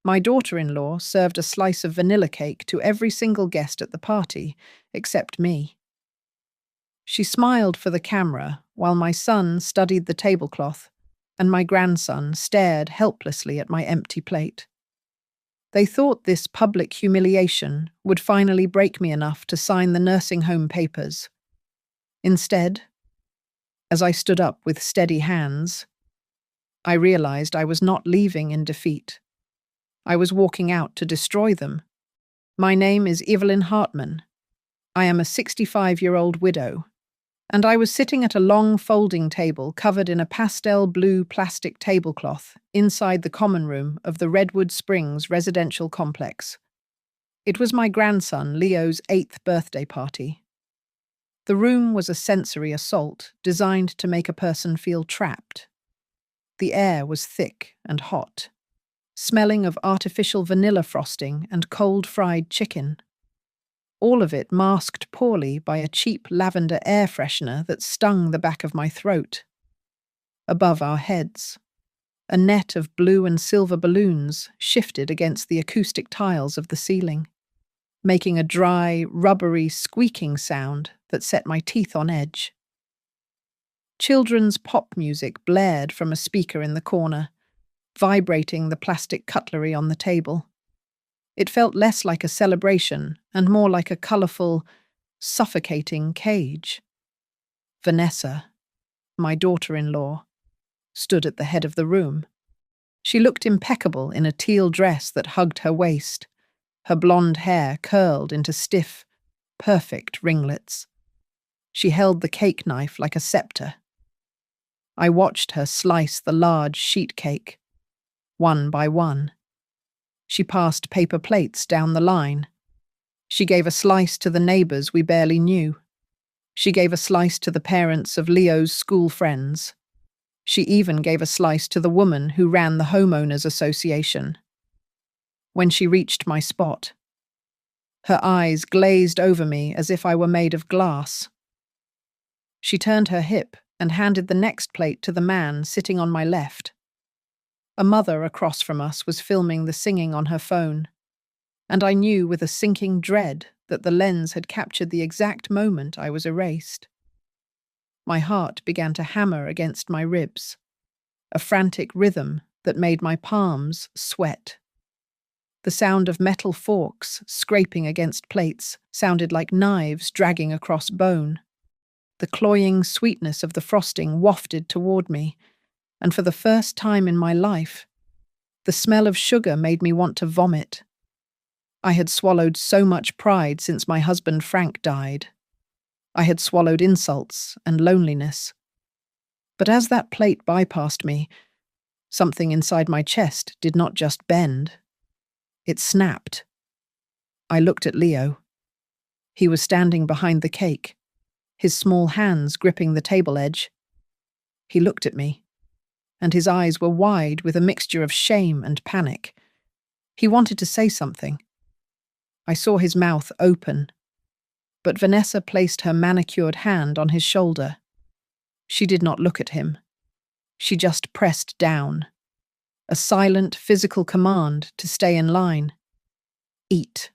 My daughter-in-law served a slice of vanilla cake to every single guest at the party, except me. She smiled for the camera while my son studied the tablecloth and my grandson stared helplessly at my empty plate. They thought this public humiliation would finally break me enough to sign the nursing home papers. Instead, as I stood up with steady hands, I realized I was not leaving in defeat. I was walking out to destroy them. My name is Evelyn Hartman. I am a 65-year-old widow, and I was sitting at a long folding table covered in a pastel blue plastic tablecloth inside the common room of the Redwood Springs residential complex. It was my grandson Leo's 8th birthday party. The room was a sensory assault designed to make a person feel trapped. The air was thick and hot, smelling of artificial vanilla frosting and cold fried chicken. All of it masked poorly by a cheap lavender air freshener that stung the back of my throat. Above our heads, a net of blue and silver balloons shifted against the acoustic tiles of the ceiling, making a dry, rubbery, squeaking sound that set my teeth on edge. Children's pop music blared from a speaker in the corner, vibrating the plastic cutlery on the table. It felt less like a celebration and more like a colourful, suffocating cage. Vanessa, my daughter-in-law, stood at the head of the room. She looked impeccable in a teal dress that hugged her waist, her blonde hair curled into stiff, perfect ringlets. She held the cake knife like a scepter. I watched her slice the large sheet cake, one by one. She passed paper plates down the line. She gave a slice to the neighbours we barely knew. She gave a slice to the parents of Leo's school friends. She even gave a slice to the woman who ran the homeowners association. When she reached my spot, her eyes glazed over me as if I were made of glass. She turned her hip and handed the next plate to the man sitting on my left. A mother across from us was filming the singing on her phone, and I knew with a sinking dread that the lens had captured the exact moment I was erased. My heart began to hammer against my ribs, a frantic rhythm that made my palms sweat. The sound of metal forks scraping against plates sounded like knives dragging across bone. The cloying sweetness of the frosting wafted toward me, and for the first time in my life, the smell of sugar made me want to vomit. I had swallowed so much pride since my husband Frank died. I had swallowed insults and loneliness. But as that plate bypassed me, something inside my chest did not just bend. It snapped. I looked at Leo. He was standing behind the cake, his small hands gripping the table edge. He looked at me, and his eyes were wide with a mixture of shame and panic. He wanted to say something. I saw his mouth open, but Vanessa placed her manicured hand on his shoulder. She did not look at him. She just pressed down, a silent physical command to stay in line. "Eat,"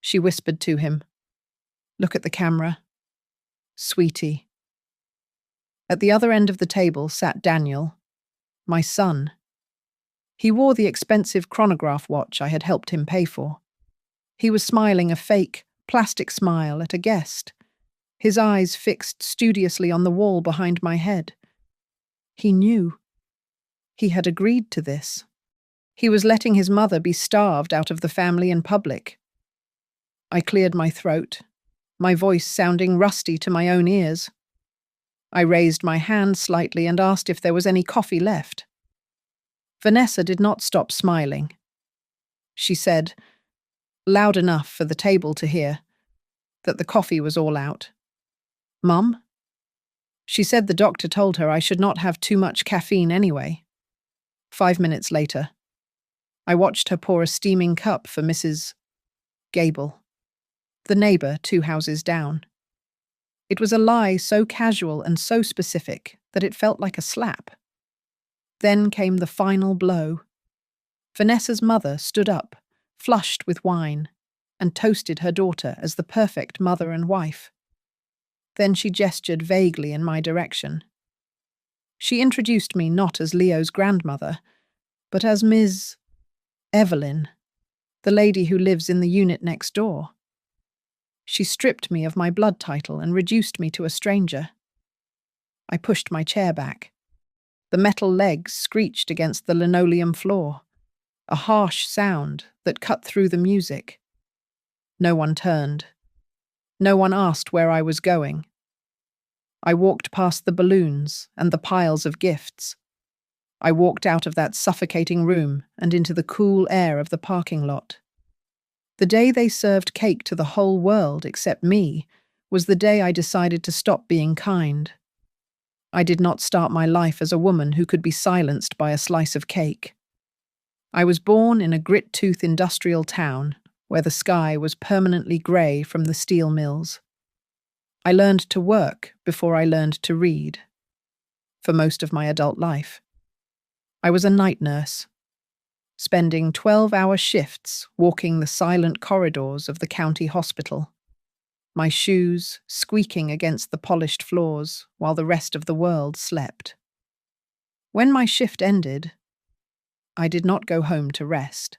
she whispered to him. "Look at the camera. Sweetie." At the other end of the table sat Daniel, my son. He wore the expensive chronograph watch I had helped him pay for. He was smiling a fake, plastic smile at a guest, his eyes fixed studiously on the wall behind my head. He knew. He had agreed to this. He was letting his mother be starved out of the family in public. I cleared my throat, my voice sounding rusty to my own ears. I raised my hand slightly and asked if there was any coffee left. Vanessa did not stop smiling. She said, loud enough for the table to hear, that the coffee was all out. "Mum?" She said the doctor told her I should not have too much caffeine anyway. 5 minutes later, I watched her pour a steaming cup for Mrs. Gable, the neighbour 2 houses down. It was a lie so casual and so specific that it felt like a slap. Then came the final blow. Vanessa's mother stood up, flushed with wine, and toasted her daughter as the perfect mother and wife. Then she gestured vaguely in my direction. She introduced me not as Leo's grandmother, but as Ms. Evelyn, the lady who lives in the unit next door. She stripped me of my blood title and reduced me to a stranger. I pushed my chair back. The metal legs screeched against the linoleum floor, a harsh sound that cut through the music. No one turned. No one asked where I was going. I walked past the balloons and the piles of gifts. I walked out of that suffocating room and into the cool air of the parking lot. The day they served cake to the whole world except me was the day I decided to stop being kind. I did not start my life as a woman who could be silenced by a slice of cake. I was born in a grit-tooth industrial town where the sky was permanently grey from the steel mills. I learned to work before I learned to read. For most of my adult life, I was a night nurse, spending 12-hour shifts walking the silent corridors of the county hospital, my shoes squeaking against the polished floors while the rest of the world slept. When my shift ended, I did not go home to rest.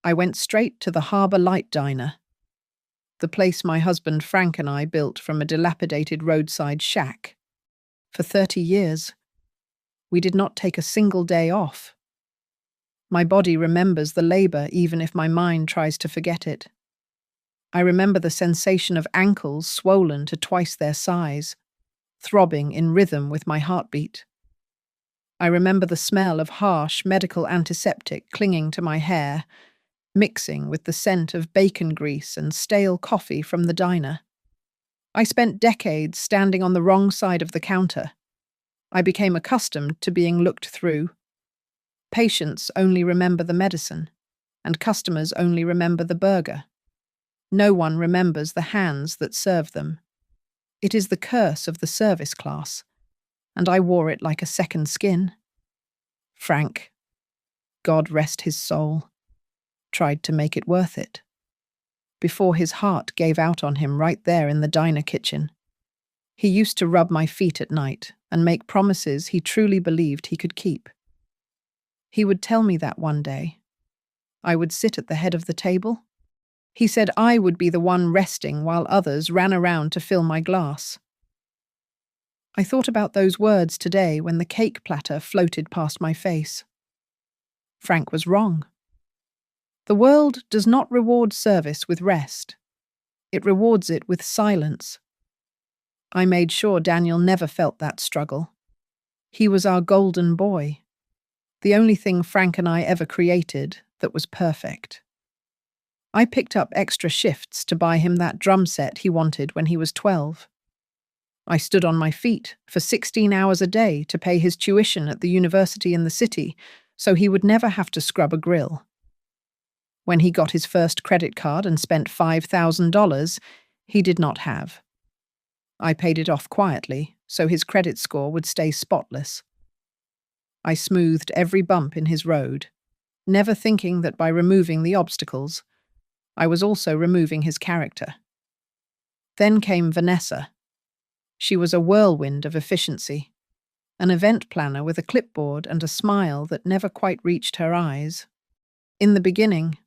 I went straight to the Harbour Light Diner, the place my husband Frank and I built from a dilapidated roadside shack. For 30 years, we did not take a single day off. My body remembers the labor even if my mind tries to forget it. I remember the sensation of ankles swollen to twice their size, throbbing in rhythm with my heartbeat. I remember the smell of harsh medical antiseptic clinging to my hair, mixing with the scent of bacon grease and stale coffee from the diner. I spent decades standing on the wrong side of the counter. I became accustomed to being looked through. Patients only remember the medicine, and customers only remember the burger. No one remembers the hands that serve them. It is the curse of the service class, and I wore it like a second skin. Frank, God rest his soul, tried to make it worth it, before his heart gave out on him right there in the diner kitchen. He used to rub my feet at night and make promises he truly believed he could keep. He would tell me that one day. I would sit at the head of the table. He said I would be the one resting while others ran around to fill my glass. I thought about those words today when the cake platter floated past my face. Frank was wrong. The world does not reward service with rest. It rewards it with silence. I made sure Daniel never felt that struggle. He was our golden boy, the only thing Frank and I ever created that was perfect. I picked up extra shifts to buy him that drum set he wanted when he was 12. I stood on my feet for 16 hours a day to pay his tuition at the university in the city so he would never have to scrub a grill. When he got his first credit card and spent $5,000, he did not have. I paid it off quietly so his credit score would stay spotless. I smoothed every bump in his road, never thinking that by removing the obstacles, I was also removing his character. Then came Vanessa. She was a whirlwind of efficiency, an event planner with a clipboard and a smile that never quite reached her eyes. In the beginning,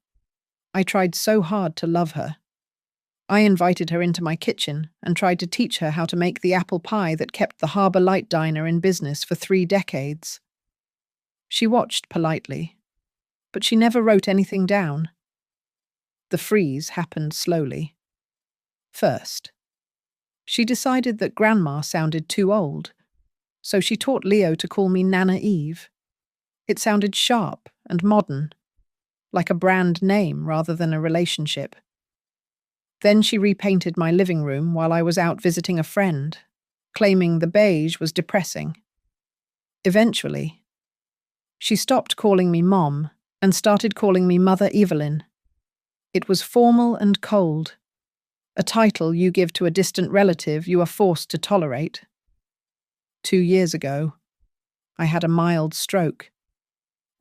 I tried so hard to love her. I invited her into my kitchen and tried to teach her how to make the apple pie that kept the Harbour Light Diner in business for 3 decades. She watched politely, but she never wrote anything down. The freeze happened slowly. First, she decided that Grandma sounded too old, so she taught Leo to call me Nana Eve. It sounded sharp and modern, like a brand name rather than a relationship. Then she repainted my living room while I was out visiting a friend, claiming the beige was depressing. Eventually, she stopped calling me Mom and started calling me Mother Evelyn. It was formal and cold, a title you give to a distant relative you are forced to tolerate. 2 years ago, I had a mild stroke.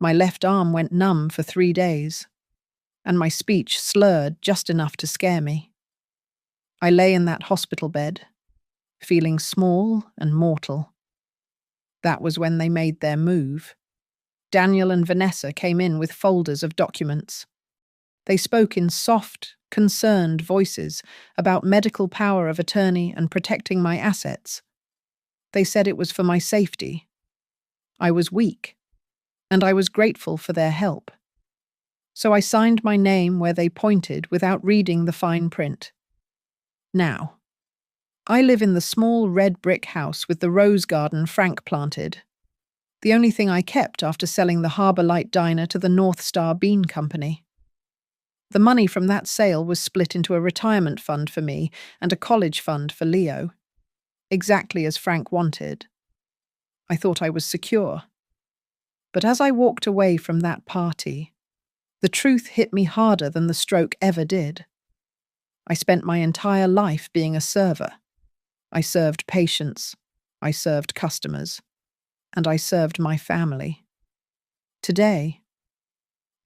My left arm went numb for 3 days, and my speech slurred just enough to scare me. I lay in that hospital bed, feeling small and mortal. That was when they made their move. Daniel and Vanessa came in with folders of documents. They spoke in soft, concerned voices about medical power of attorney and protecting my assets. They said it was for my safety. I was weak, and I was grateful for their help. So I signed my name where they pointed without reading the fine print. Now, I live in the small red brick house with the rose garden Frank planted. The only thing I kept after selling the Harbour Light Diner to the North Star Bean Company. The money from that sale was split into a retirement fund for me and a college fund for Leo, exactly as Frank wanted. I thought I was secure. But as I walked away from that party, the truth hit me harder than the stroke ever did. I spent my entire life being a server. I served patients, I served customers, and I served my family. Today,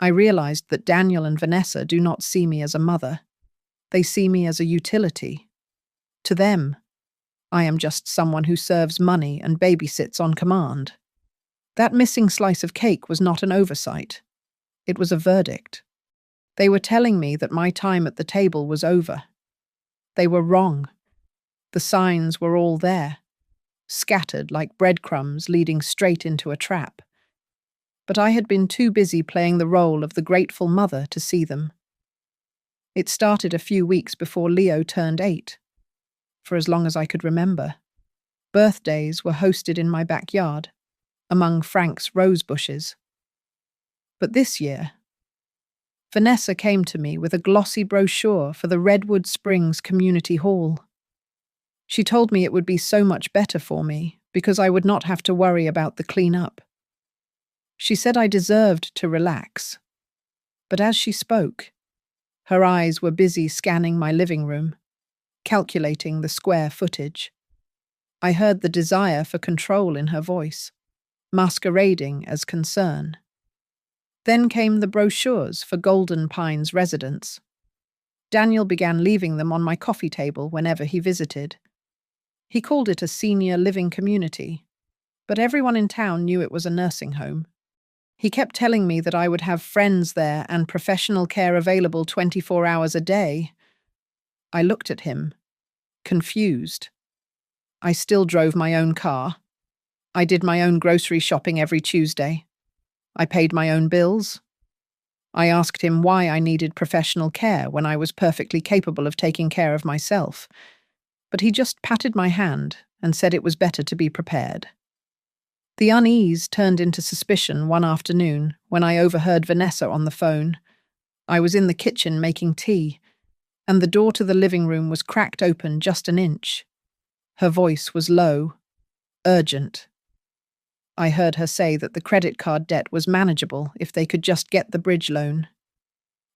I realized that Daniel and Vanessa do not see me as a mother. They see me as a utility. To them, I am just someone who serves money and babysits on command. That missing slice of cake was not an oversight. It was a verdict. They were telling me that my time at the table was over. They were wrong. The signs were all there, scattered like breadcrumbs leading straight into a trap. But I had been too busy playing the role of the grateful mother to see them. It started a few weeks before Leo turned 8. For as long as I could remember, birthdays were hosted in my backyard, among Frank's rose bushes. But this year, Vanessa came to me with a glossy brochure for the Redwood Springs Community Hall. She told me it would be so much better for me because I would not have to worry about the clean-up. She said I deserved to relax. But as she spoke, her eyes were busy scanning my living room, calculating the square footage. I heard the desire for control in her voice, masquerading as concern. Then came the brochures for Golden Pines residents. Daniel began leaving them on my coffee table whenever he visited. He called it a senior living community, but everyone in town knew it was a nursing home. He kept telling me that I would have friends there and professional care available 24 hours a day. I looked at him, confused. I still drove my own car. I did my own grocery shopping every Tuesday. I paid my own bills. I asked him why I needed professional care when I was perfectly capable of taking care of myself. But he just patted my hand and said it was better to be prepared. The unease turned into suspicion one afternoon when I overheard Vanessa on the phone. I was in the kitchen making tea, and the door to the living room was cracked open just an inch. Her voice was low, urgent. I heard her say that the credit card debt was manageable if they could just get the bridge loan.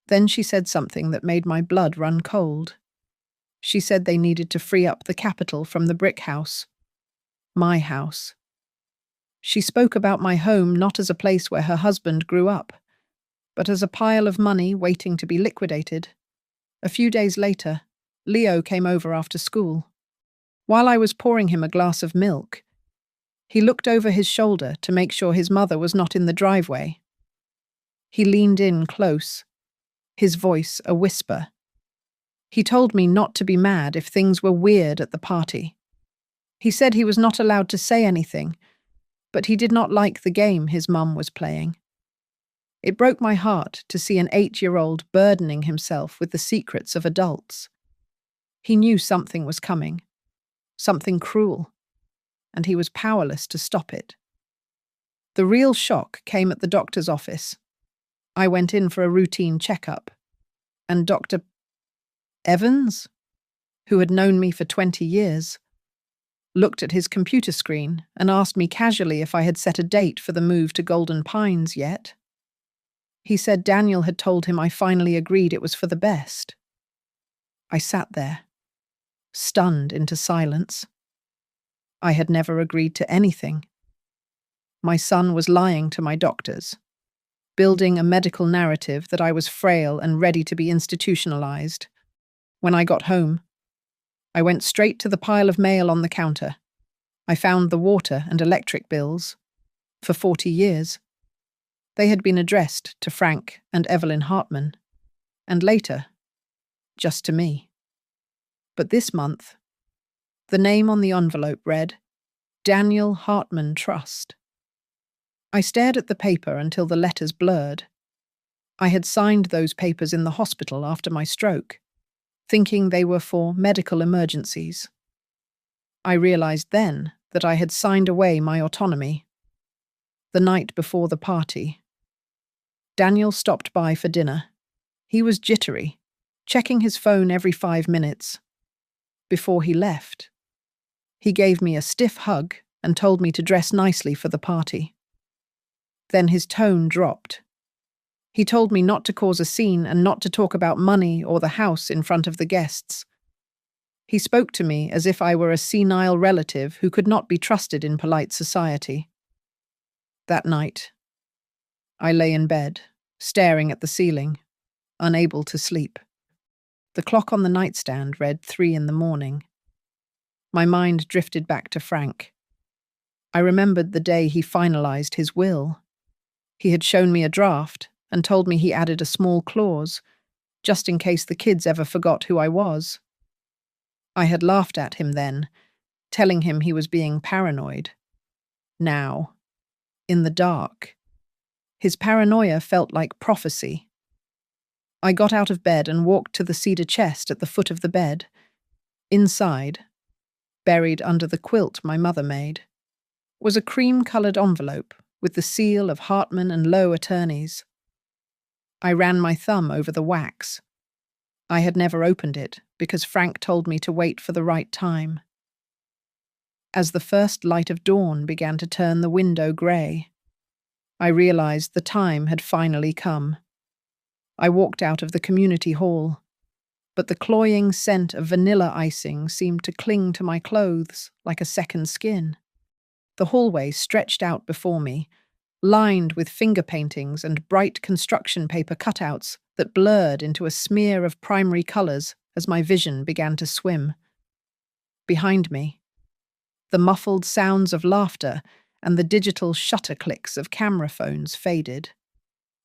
Then she said something that made my blood run cold. She said they needed to free up the capital from the brick house. My house. She spoke about my home not as a place where her husband grew up, but as a pile of money waiting to be liquidated. A few days later, Leo came over after school. While I was pouring him a glass of milk, he looked over his shoulder to make sure his mother was not in the driveway. He leaned in close, his voice a whisper. He told me not to be mad if things were weird at the party. He said he was not allowed to say anything, but he did not like the game his mum was playing. It broke my heart to see an 8-year-old burdening himself with the secrets of adults. He knew something was coming, something cruel, and he was powerless to stop it. The real shock came at the doctor's office. I went in for a routine checkup, and Dr. Evans, who had known me for 20 years, looked at his computer screen and asked me casually if I had set a date for the move to Golden Pines yet. He said Daniel had told him I finally agreed it was for the best. I sat there, stunned into silence. I had never agreed to anything. My son was lying to my doctors. building a medical narrative that I was frail and ready to be institutionalized. When I got home, I went straight to the pile of mail on the counter. I found the water and electric bills. For 40 years. They had been addressed to Frank and Evelyn Hartman, and later, just to me. But this month, the name on the envelope read, Daniel Hartman Trust. I stared at the paper until the letters blurred. I had signed those papers in the hospital after my stroke, thinking they were for medical emergencies. I realized then that I had signed away my autonomy. The night before the party, Daniel stopped by for dinner. He was jittery, checking his phone every 5 minutes. Before he left, he gave me a stiff hug and told me to dress nicely for the party. Then his tone dropped. He told me not to cause a scene and not to talk about money or the house in front of the guests. He spoke to me as if I were a senile relative who could not be trusted in polite society. That night, I lay in bed, staring at the ceiling, unable to sleep. The clock on the nightstand read 3 a.m. My mind drifted back to Frank. I remembered the day he finalized his will. He had shown me a draft and told me he added a small clause, just in case the kids ever forgot who I was. I had laughed at him then, telling him he was being paranoid. Now, in the dark, his paranoia felt like prophecy. I got out of bed and walked to the cedar chest at the foot of the bed. Inside, buried under the quilt my mother made, was a cream-coloured envelope with the seal of Hartman and Lowe attorneys. I ran my thumb over the wax. I had never opened it because Frank told me to wait for the right time. As the first light of dawn began to turn the window grey, I realized the time had finally come. I walked out of the community hall, but the cloying scent of vanilla icing seemed to cling to my clothes like a second skin. The hallway stretched out before me, lined with finger paintings and bright construction paper cutouts that blurred into a smear of primary colours as my vision began to swim. Behind me, the muffled sounds of laughter and the digital shutter clicks of camera phones faded.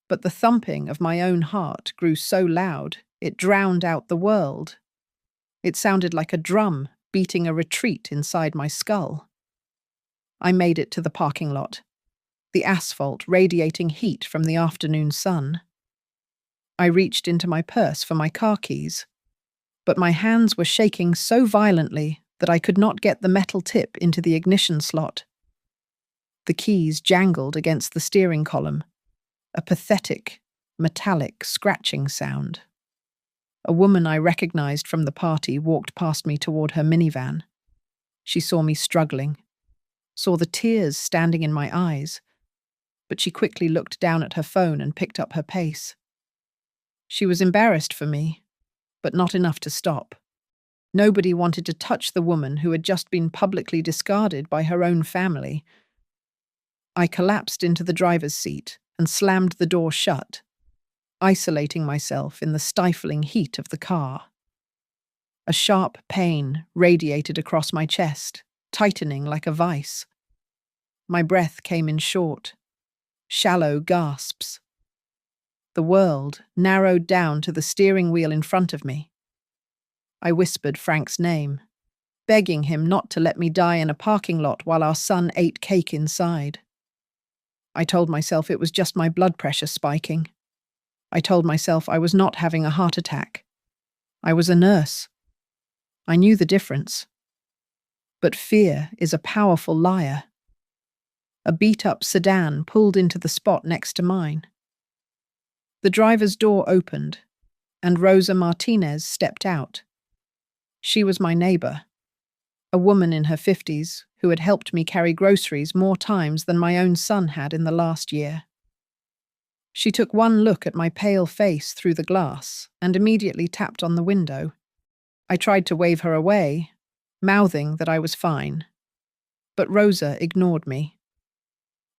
But the thumping of my own heart grew so loud it drowned out the world. It sounded like a drum beating a retreat inside my skull. I made it to the parking lot, the asphalt radiating heat from the afternoon sun. I reached into my purse for my car keys, but my hands were shaking so violently that I could not get the metal tip into the ignition slot. The keys jangled against the steering column, a pathetic, metallic scratching sound. A woman I recognized from the party walked past me toward her minivan. She saw me struggling, saw the tears standing in my eyes, but she quickly looked down at her phone and picked up her pace. She was embarrassed for me, but not enough to stop. Nobody wanted to touch the woman who had just been publicly discarded by her own family. I collapsed into the driver's seat and slammed the door shut, isolating myself in the stifling heat of the car. A sharp pain radiated across my chest, tightening like a vice. My breath came in short, shallow gasps. The world narrowed down to the steering wheel in front of me. I whispered Frank's name, begging him not to let me die in a parking lot while our son ate cake inside. I told myself it was just my blood pressure spiking. I told myself I was not having a heart attack. I was a nurse. I knew the difference. But fear is a powerful liar. A beat-up sedan pulled into the spot next to mine. The driver's door opened, and Rosa Martinez stepped out. She was my neighbor, a woman in her 50s who had helped me carry groceries more times than my own son had in the last year. She took one look at my pale face through the glass and immediately tapped on the window. I tried to wave her away, mouthing that I was fine, but Rosa ignored me.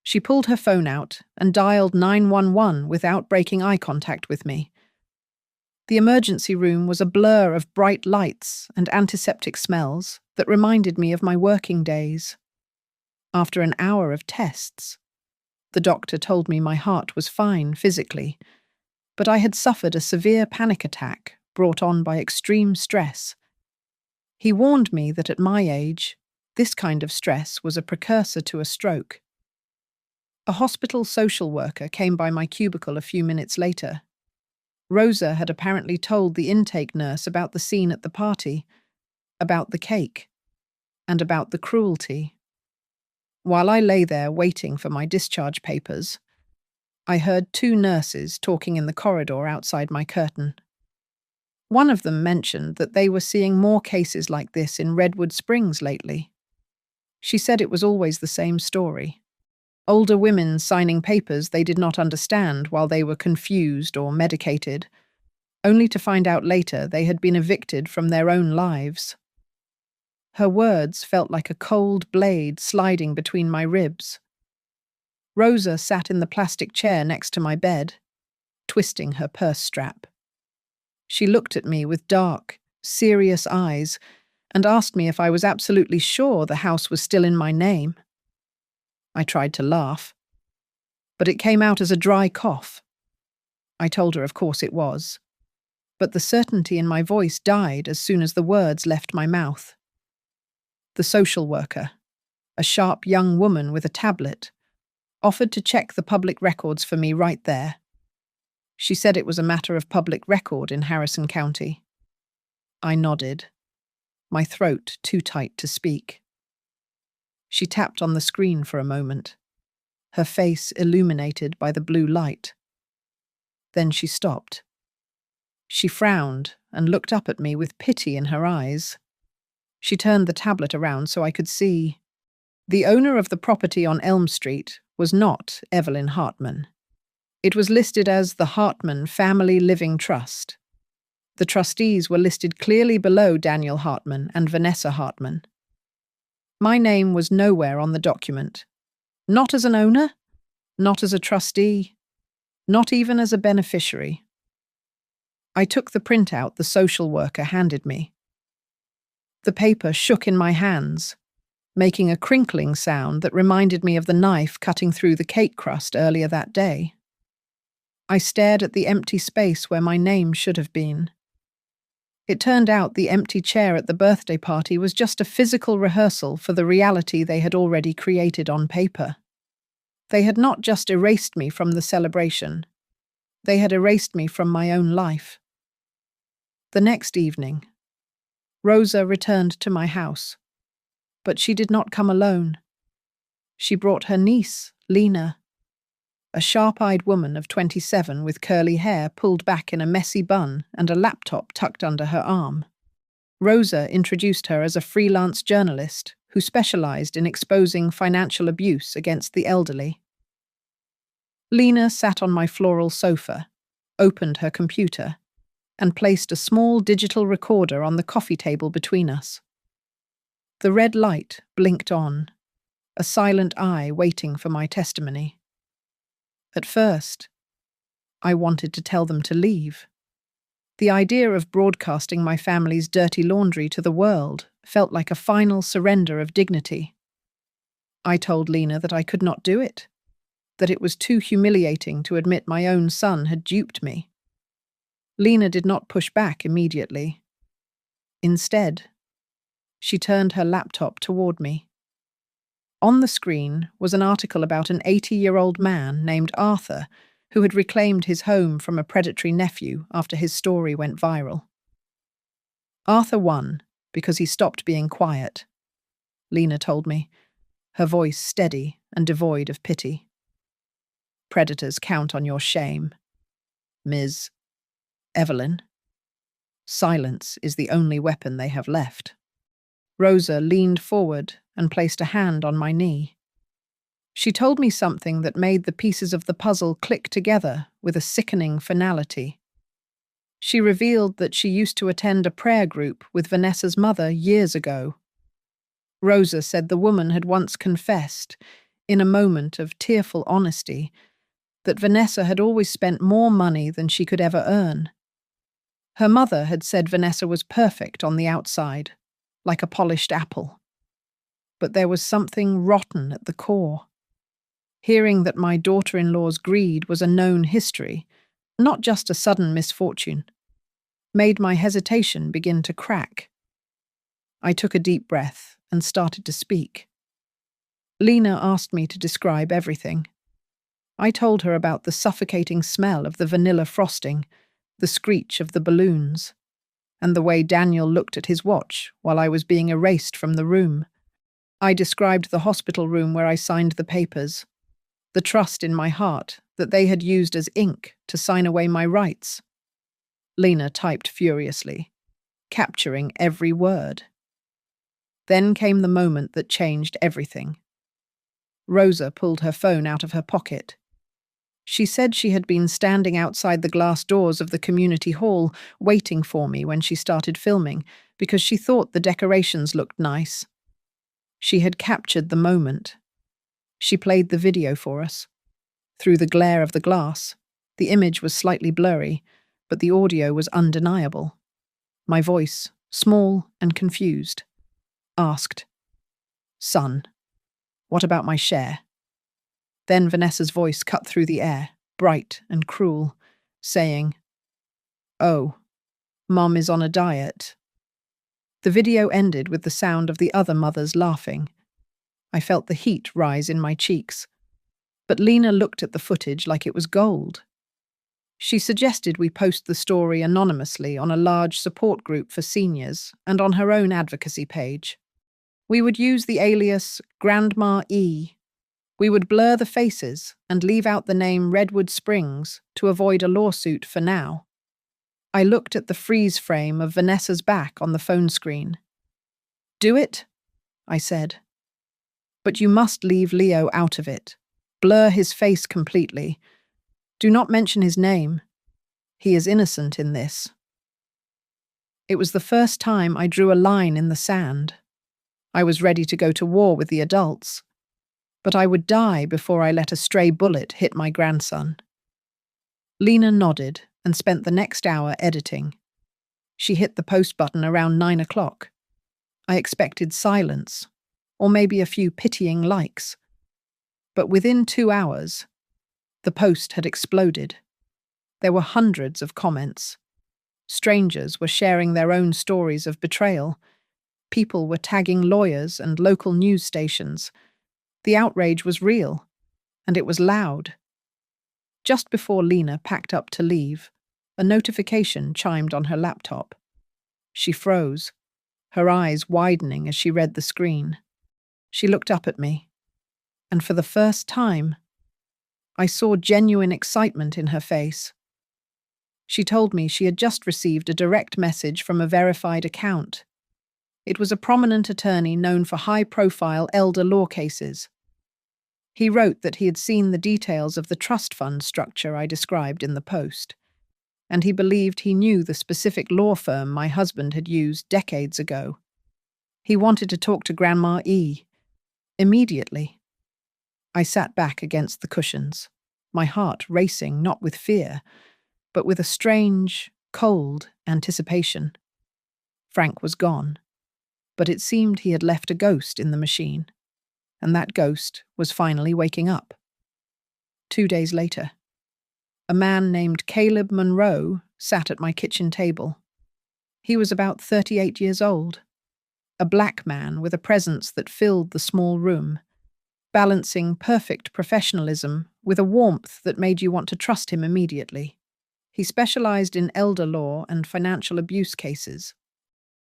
She pulled her phone out and dialed 911 without breaking eye contact with me. The emergency room was a blur of bright lights and antiseptic smells that reminded me of my working days. After an hour of tests, the doctor told me my heart was fine physically, but I had suffered a severe panic attack brought on by extreme stress. He warned me that at my age, this kind of stress was a precursor to a stroke. A hospital social worker came by my cubicle a few minutes later. Rosa had apparently told the intake nurse about the scene at the party, about the cake, and about the cruelty. While I lay there waiting for my discharge papers, I heard two nurses talking in the corridor outside my curtain. One of them mentioned that they were seeing more cases like this in Redwood Springs lately. She said it was always the same story. Older women signing papers they did not understand while they were confused or medicated, only to find out later they had been evicted from their own lives. Her words felt like a cold blade sliding between my ribs. Rosa sat in the plastic chair next to my bed, twisting her purse strap. She looked at me with dark, serious eyes and asked me if I was absolutely sure the house was still in my name. I tried to laugh, but it came out as a dry cough. I told her of course it was, but the certainty in my voice died as soon as the words left my mouth. The social worker, a sharp young woman with a tablet, offered to check the public records for me right there. She said it was a matter of public record in Harrison County. I nodded, my throat too tight to speak. She tapped on the screen for a moment, her face illuminated by the blue light. Then she stopped. She frowned and looked up at me with pity in her eyes. She turned the tablet around so I could see. The owner of the property on Elm Street was not Evelyn Hartman. It was listed as the Hartman Family Living Trust. The trustees were listed clearly below Daniel Hartman and Vanessa Hartman. My name was nowhere on the document. Not as an owner, not as a trustee, not even as a beneficiary. I took the printout the social worker handed me. The paper shook in my hands, making a crinkling sound that reminded me of the knife cutting through the cake crust earlier that day. I stared at the empty space where my name should have been. It turned out the empty chair at the birthday party was just a physical rehearsal for the reality they had already created on paper. They had not just erased me from the celebration. They had erased me from my own life. The next evening, Rosa returned to my house, but she did not come alone. She brought her niece, Lena, a sharp-eyed woman of 27 with curly hair pulled back in a messy bun and a laptop tucked under her arm. Rosa introduced her as a freelance journalist who specialized in exposing financial abuse against the elderly. Lena sat on my floral sofa, opened her computer, and placed a small digital recorder on the coffee table between us. The red light blinked on, a silent eye waiting for my testimony. At first, I wanted to tell them to leave. The idea of broadcasting my family's dirty laundry to the world felt like a final surrender of dignity. I told Lena that I could not do it, that it was too humiliating to admit my own son had duped me. Lena did not push back immediately. Instead, she turned her laptop toward me. On the screen was an article about an 80-year-old man named Arthur who had reclaimed his home from a predatory nephew after his story went viral. Arthur won because he stopped being quiet, Lena told me, her voice steady and devoid of pity. Predators count on your shame, Ms. Evelyn. Silence is the only weapon they have left. Rosa leaned forward and placed a hand on my knee. She told me something that made the pieces of the puzzle click together with a sickening finality. She revealed that she used to attend a prayer group with Vanessa's mother years ago. Rosa said the woman had once confessed, in a moment of tearful honesty, that Vanessa had always spent more money than she could ever earn. Her mother had said Vanessa was perfect on the outside, like a polished apple. But there was something rotten at the core. Hearing that my daughter-in-law's greed was a known history, not just a sudden misfortune, made my hesitation begin to crack. I took a deep breath and started to speak. Lena asked me to describe everything. I told her about the suffocating smell of the vanilla frosting, the screech of the balloons, and the way Daniel looked at his watch while I was being erased from the room. I described the hospital room where I signed the papers, the trust in my heart that they had used as ink to sign away my rights. Lena typed furiously, capturing every word. Then came the moment that changed everything. Rosa pulled her phone out of her pocket. She said she had been standing outside the glass doors of the community hall waiting for me when she started filming because she thought the decorations looked nice. She had captured the moment. She played the video for us. Through the glare of the glass, the image was slightly blurry, but the audio was undeniable. My voice, small and confused, asked, "Son, what about my share?" Then Vanessa's voice cut through the air, bright and cruel, saying, "Oh, Mom is on a diet." The video ended with the sound of the other mothers laughing. I felt the heat rise in my cheeks, but Lena looked at the footage like it was gold. She suggested we post the story anonymously on a large support group for seniors and on her own advocacy page. We would use the alias Grandma E. We would blur the faces and leave out the name Redwood Springs to avoid a lawsuit for now. I looked at the freeze frame of Vanessa's back on the phone screen. "Do it," I said. "But you must leave Leo out of it. Blur his face completely. Do not mention his name. He is innocent in this." It was the first time I drew a line in the sand. I was ready to go to war with the adults, but I would die before I let a stray bullet hit my grandson. Lena nodded and spent the next hour editing. She hit the post button around 9 o'clock. I expected silence, or maybe a few pitying likes. But within 2 hours, the post had exploded. There were hundreds of comments. Strangers were sharing their own stories of betrayal. People were tagging lawyers and local news stations. The outrage was real, and it was loud. Just before Lena packed up to leave, a notification chimed on her laptop. She froze, her eyes widening as she read the screen. She looked up at me, and for the first time, I saw genuine excitement in her face. She told me she had just received a direct message from a verified account. It was a prominent attorney known for high-profile elder law cases. He wrote that he had seen the details of the trust fund structure I described in the post, and he believed he knew the specific law firm my husband had used decades ago. He wanted to talk to Grandma E. immediately. I sat back against the cushions, my heart racing not with fear, but with a strange, cold anticipation. Frank was gone, but it seemed he had left a ghost in the machine, and that ghost was finally waking up. 2 days later, a man named Caleb Monroe sat at my kitchen table. He was about 38 years old, a black man with a presence that filled the small room, balancing perfect professionalism with a warmth that made you want to trust him immediately. He specialized in elder law and financial abuse cases.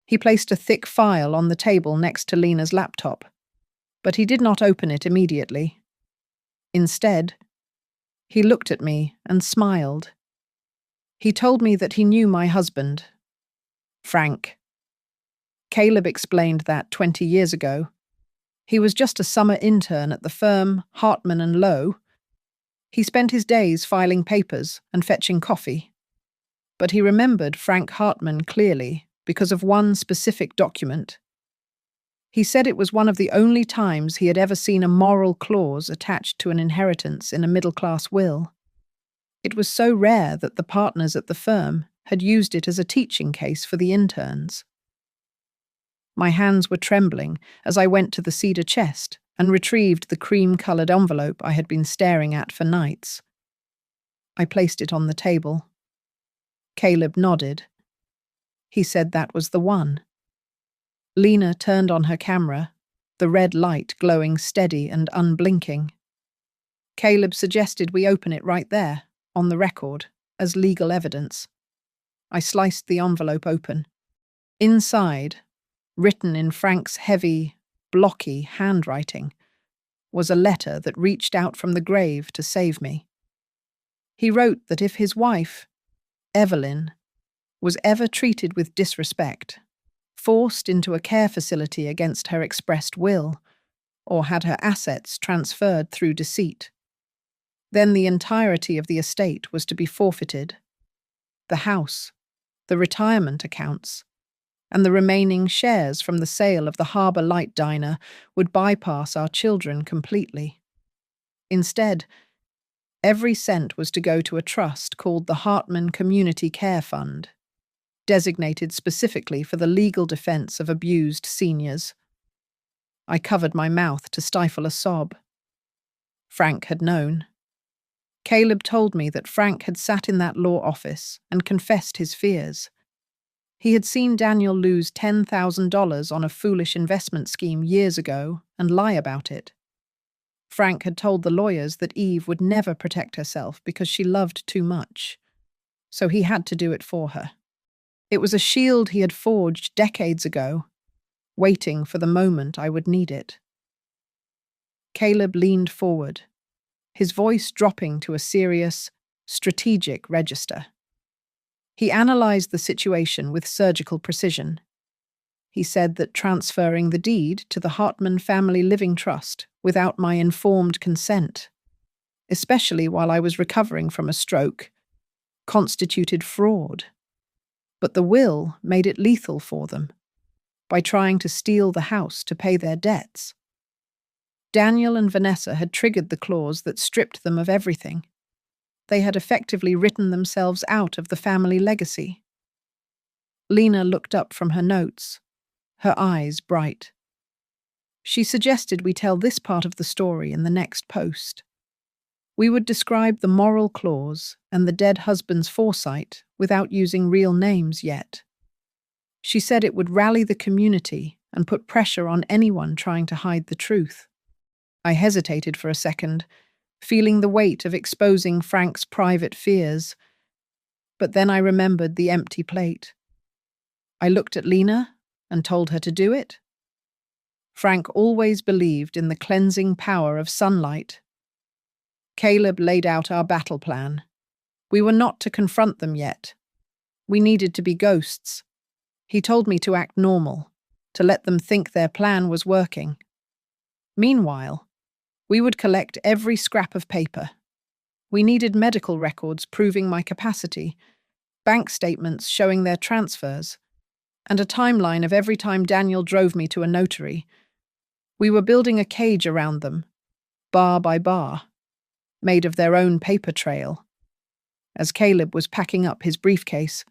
He placed a thick file on the table next to Lena's laptop, but he did not open it immediately. Instead, he looked at me and smiled. He told me that he knew my husband, Frank. Caleb explained that 20 years ago, he was just a summer intern at the firm Hartman and Lowe. He spent his days filing papers and fetching coffee. But he remembered Frank Hartman clearly because of one specific document. He said it was one of the only times he had ever seen a moral clause attached to an inheritance in a middle-class will. It was so rare that the partners at the firm had used it as a teaching case for the interns. My hands were trembling as I went to the cedar chest and retrieved the cream-coloured envelope I had been staring at for nights. I placed it on the table. Caleb nodded. He said that was the one. Lena turned on her camera, the red light glowing steady and unblinking. Caleb suggested we open it right there, on the record, as legal evidence. I sliced the envelope open. Inside, written in Frank's heavy, blocky handwriting, was a letter that reached out from the grave to save me. He wrote that if his wife, Evelyn, was ever treated with disrespect, forced into a care facility against her expressed will, or had her assets transferred through deceit, then the entirety of the estate was to be forfeited. The house, the retirement accounts, and the remaining shares from the sale of the Harbour Light Diner would bypass our children completely. Instead, every cent was to go to a trust called the Hartman Community Care Fund, designated specifically for the legal defense of abused seniors. I covered my mouth to stifle a sob. Frank had known. Caleb told me that Frank had sat in that law office and confessed his fears. He had seen Daniel lose $10,000 on a foolish investment scheme years ago and lie about it. Frank had told the lawyers that Eve would never protect herself because she loved too much, so he had to do it for her. It was a shield he had forged decades ago, waiting for the moment I would need it. Caleb leaned forward, his voice dropping to a serious, strategic register. He analyzed the situation with surgical precision. He said that transferring the deed to the Hartman Family Living Trust without my informed consent, especially while I was recovering from a stroke, constituted fraud. But the will made it lethal for them, by trying to steal the house to pay their debts. Daniel and Vanessa had triggered the clause that stripped them of everything. They had effectively written themselves out of the family legacy. Lena looked up from her notes, her eyes bright. She suggested we tell this part of the story in the next post. We would describe the moral clause and the dead husband's foresight without using real names yet. She said it would rally the community and put pressure on anyone trying to hide the truth. I hesitated for a second, feeling the weight of exposing Frank's private fears. But then I remembered the empty plate. I looked at Lena and told her to do it. Frank always believed in the cleansing power of sunlight. Caleb laid out our battle plan. We were not to confront them yet. We needed to be ghosts. He told me to act normal, to let them think their plan was working. Meanwhile, we would collect every scrap of paper. We needed medical records proving my capacity, bank statements showing their transfers, and a timeline of every time Daniel drove me to a notary. We were building a cage around them, bar by bar, made of their own paper trail. As Caleb was packing up his briefcase,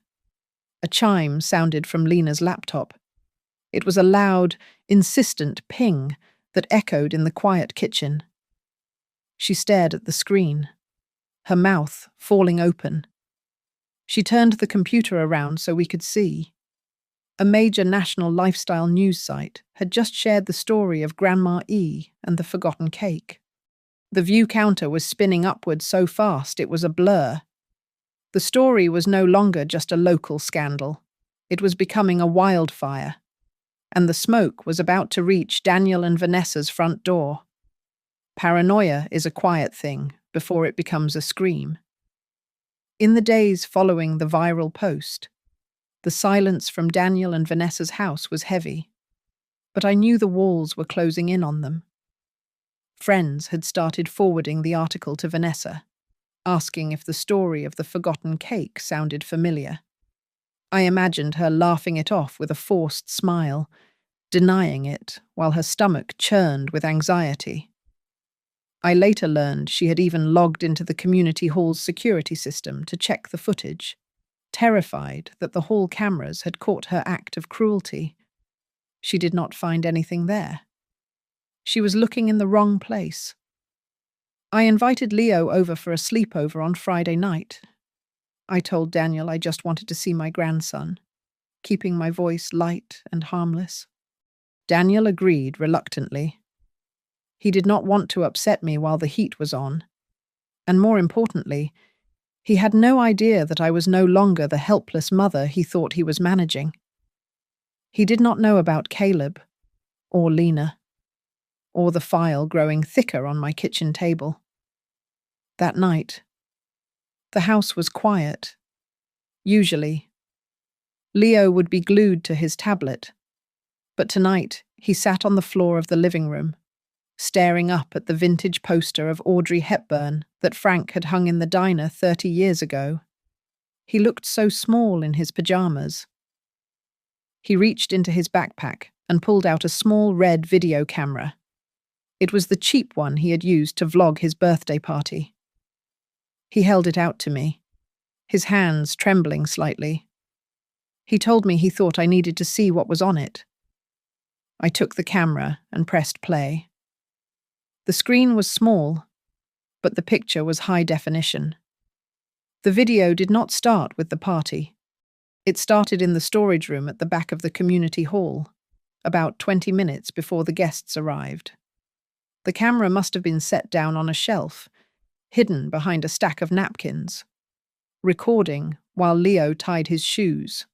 a chime sounded from Lena's laptop. It was a loud, insistent ping that echoed in the quiet kitchen. She stared at the screen, her mouth falling open. She turned the computer around so we could see. A major national lifestyle news site had just shared the story of Grandma E and the forgotten cake. The view counter was spinning upward so fast it was a blur. The story was no longer just a local scandal. It was becoming a wildfire, and the smoke was about to reach Daniel and Vanessa's front door. Paranoia is a quiet thing before it becomes a scream. In the days following the viral post, the silence from Daniel and Vanessa's house was heavy, but I knew the walls were closing in on them. Friends had started forwarding the article to Vanessa, asking if the story of the forgotten cake sounded familiar. I imagined her laughing it off with a forced smile, denying it while her stomach churned with anxiety. I later learned she had even logged into the community hall's security system to check the footage, terrified that the hall cameras had caught her act of cruelty. She did not find anything there. She was looking in the wrong place. I invited Leo over for a sleepover on Friday night. I told Daniel I just wanted to see my grandson, keeping my voice light and harmless. Daniel agreed reluctantly. He did not want to upset me while the heat was on, and more importantly, he had no idea that I was no longer the helpless mother he thought he was managing. He did not know about Caleb, or Lena, or the file growing thicker on my kitchen table. That night, the house was quiet. Usually, Leo would be glued to his tablet, but tonight he sat on the floor of the living room, staring up at the vintage poster of Audrey Hepburn that Frank had hung in the diner 30 years ago. He looked so small in his pajamas. He reached into his backpack and pulled out a small red video camera. It was the cheap one he had used to vlog his birthday party. He held it out to me, his hands trembling slightly. He told me he thought I needed to see what was on it. I took the camera and pressed play. The screen was small, but the picture was high definition. The video did not start with the party. It started in the storage room at the back of the community hall, about 20 minutes before the guests arrived. The camera must have been set down on a shelf, hidden behind a stack of napkins, recording while Leo tied his shoes.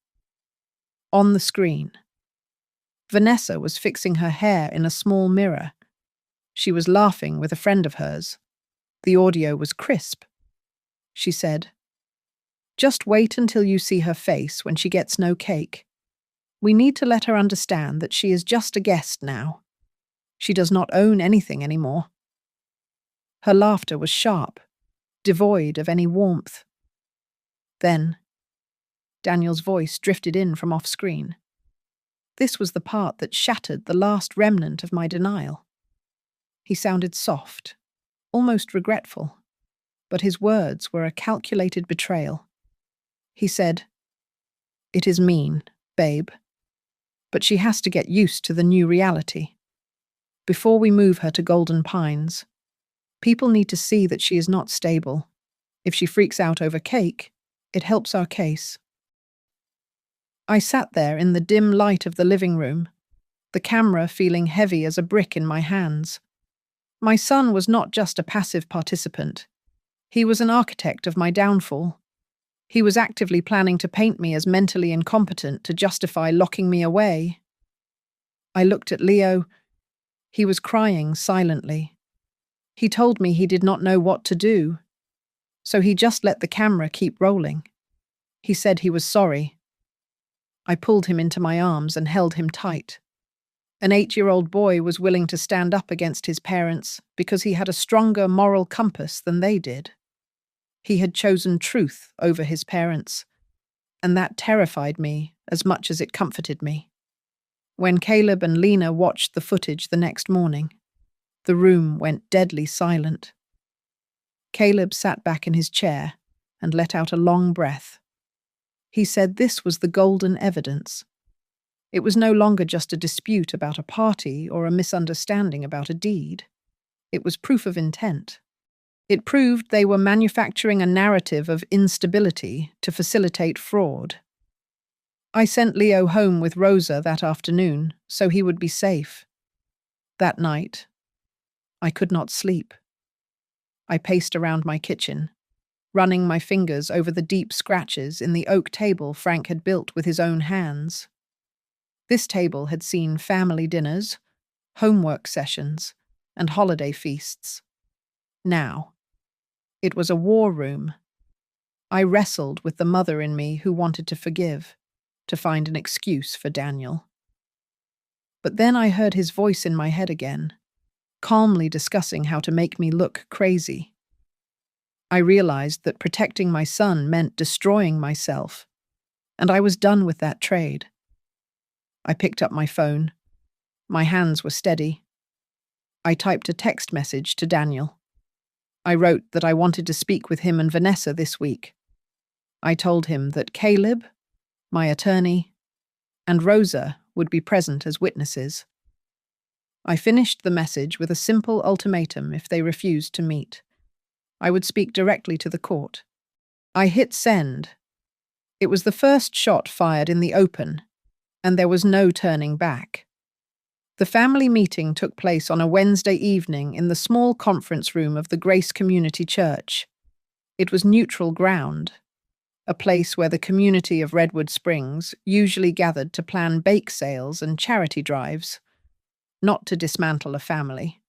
On the screen, Vanessa was fixing her hair in a small mirror. She was laughing with a friend of hers. The audio was crisp. She said, "Just wait until you see her face when she gets no cake. We need to let her understand that she is just a guest now. She does not own anything anymore." Her laughter was sharp, devoid of any warmth. Then, Daniel's voice drifted in from off-screen. This was the part that shattered the last remnant of my denial. He sounded soft, almost regretful, but his words were a calculated betrayal. He said, "It is mean, babe, but she has to get used to the new reality. Before we move her to Golden Pines, people need to see that she is not stable. If she freaks out over cake, it helps our case." I sat there in the dim light of the living room, the camera feeling heavy as a brick in my hands. My son was not just a passive participant. He was an architect of my downfall. He was actively planning to paint me as mentally incompetent to justify locking me away. I looked at Leo. He was crying silently. He told me he did not know what to do, so he just let the camera keep rolling. He said he was sorry. I pulled him into my arms and held him tight. An 8-year-old boy was willing to stand up against his parents because he had a stronger moral compass than they did. He had chosen truth over his parents, and that terrified me as much as it comforted me. When Caleb and Lena watched the footage the next morning, the room went deadly silent. Caleb sat back in his chair and let out a long breath. He said this was the golden evidence. It was no longer just a dispute about a party or a misunderstanding about a deed. It was proof of intent. It proved they were manufacturing a narrative of instability to facilitate fraud. I sent Leo home with Rosa that afternoon so he would be safe. That night, I could not sleep. I paced around my kitchen, running my fingers over the deep scratches in the oak table Frank had built with his own hands. This table had seen family dinners, homework sessions, and holiday feasts. Now, it was a war room. I wrestled with the mother in me who wanted to forgive, to find an excuse for Daniel. But then I heard his voice in my head again, calmly discussing how to make me look crazy. I realized that protecting my son meant destroying myself, and I was done with that trade. I picked up my phone, My hands were steady. I typed a text message to Daniel. I wrote that I wanted to speak with him and Vanessa this week. I told him that Caleb, my attorney, and Rosa would be present as witnesses. I finished the message with a simple ultimatum if they refused to meet. I would speak directly to the court. I hit send. It was the first shot fired in the open, and there was no turning back. The family meeting took place on a Wednesday evening in the small conference room of the Grace Community Church. It was neutral ground, a place where the community of Redwood Springs usually gathered to plan bake sales and charity drives, not to dismantle a family.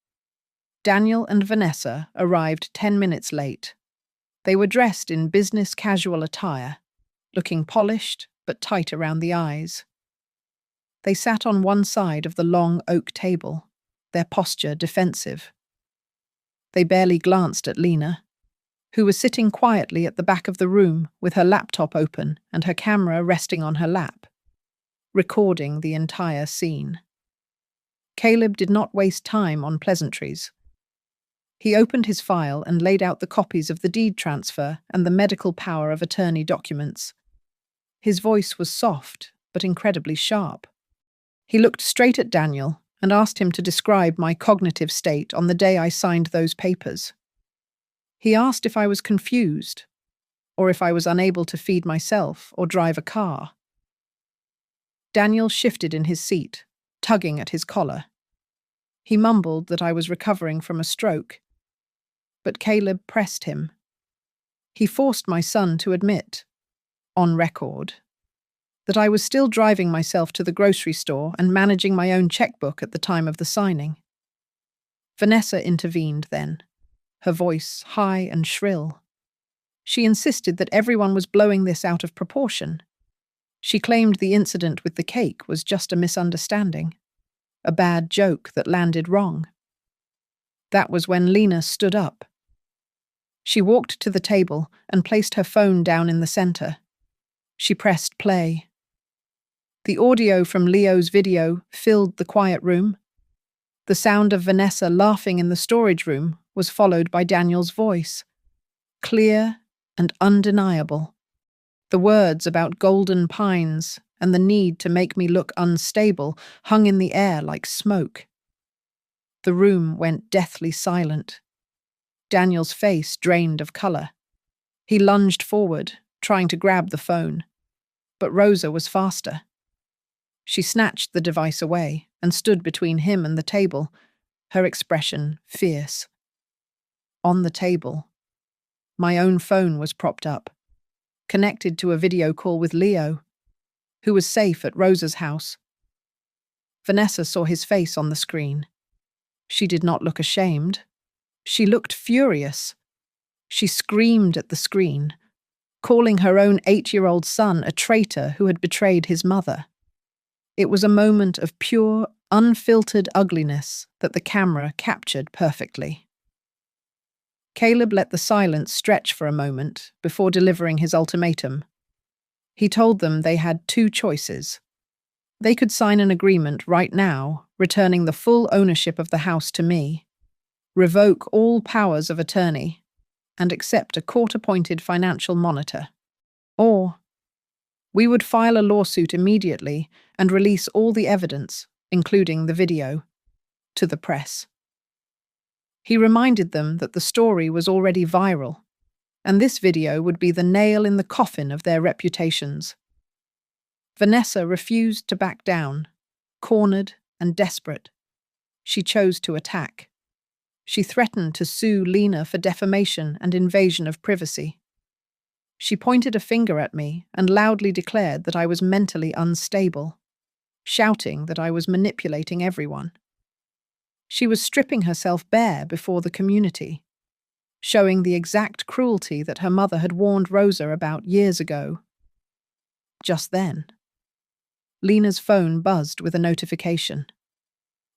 Daniel and Vanessa arrived 10 minutes late. They were dressed in business casual attire, looking polished but tight around the eyes. They sat on one side of the long oak table, their posture defensive. They barely glanced at Lena, who was sitting quietly at the back of the room with her laptop open and her camera resting on her lap, recording the entire scene. Caleb did not waste time on pleasantries. He opened his file and laid out the copies of the deed transfer and the medical power of attorney documents. His voice was soft but incredibly sharp. He looked straight at Daniel and asked him to describe my cognitive state on the day I signed those papers. He asked if I was confused, or if I was unable to feed myself or drive a car. Daniel shifted in his seat, tugging at his collar. He mumbled that I was recovering from a stroke, but Caleb pressed him. He forced my son to admit, on record, that I was still driving myself to the grocery store and managing my own checkbook at the time of the signing. Vanessa intervened then, her voice high and shrill. She insisted that everyone was blowing this out of proportion. She claimed the incident with the cake was just a misunderstanding, a bad joke that landed wrong. That was when Lena stood up. She walked to the table and placed her phone down in the center. She pressed play. The audio from Leo's video filled the quiet room. The sound of Vanessa laughing in the storage room was followed by Daniel's voice, clear and undeniable. The words about golden pines and the need to make me look unstable hung in the air like smoke. The room went deathly silent. Daniel's face drained of color. He lunged forward, trying to grab the phone. But Rosa was faster. She snatched the device away and stood between him and the table, her expression fierce. On the table, my own phone was propped up, connected to a video call with Leo, who was safe at Rosa's house. Vanessa saw his face on the screen. She did not look ashamed. She looked furious. She screamed at the screen, calling her own 8-year-old son a traitor who had betrayed his mother. It was a moment of pure, unfiltered ugliness that the camera captured perfectly. Caleb let the silence stretch for a moment before delivering his ultimatum. He told them they had 2 choices. They could sign an agreement right now, returning the full ownership of the house to me, revoke all powers of attorney, and accept a court-appointed financial monitor. Or we would file a lawsuit immediately and release all the evidence, including the video, to the press. He reminded them that the story was already viral, and this video would be the nail in the coffin of their reputations. Vanessa refused to back down, cornered and desperate. She chose to attack. She threatened to sue Lena for defamation and invasion of privacy. She pointed a finger at me and loudly declared that I was mentally unstable, shouting that I was manipulating everyone. She was stripping herself bare before the community, showing the exact cruelty that her mother had warned Rosa about years ago. Just then, Lena's phone buzzed with a notification.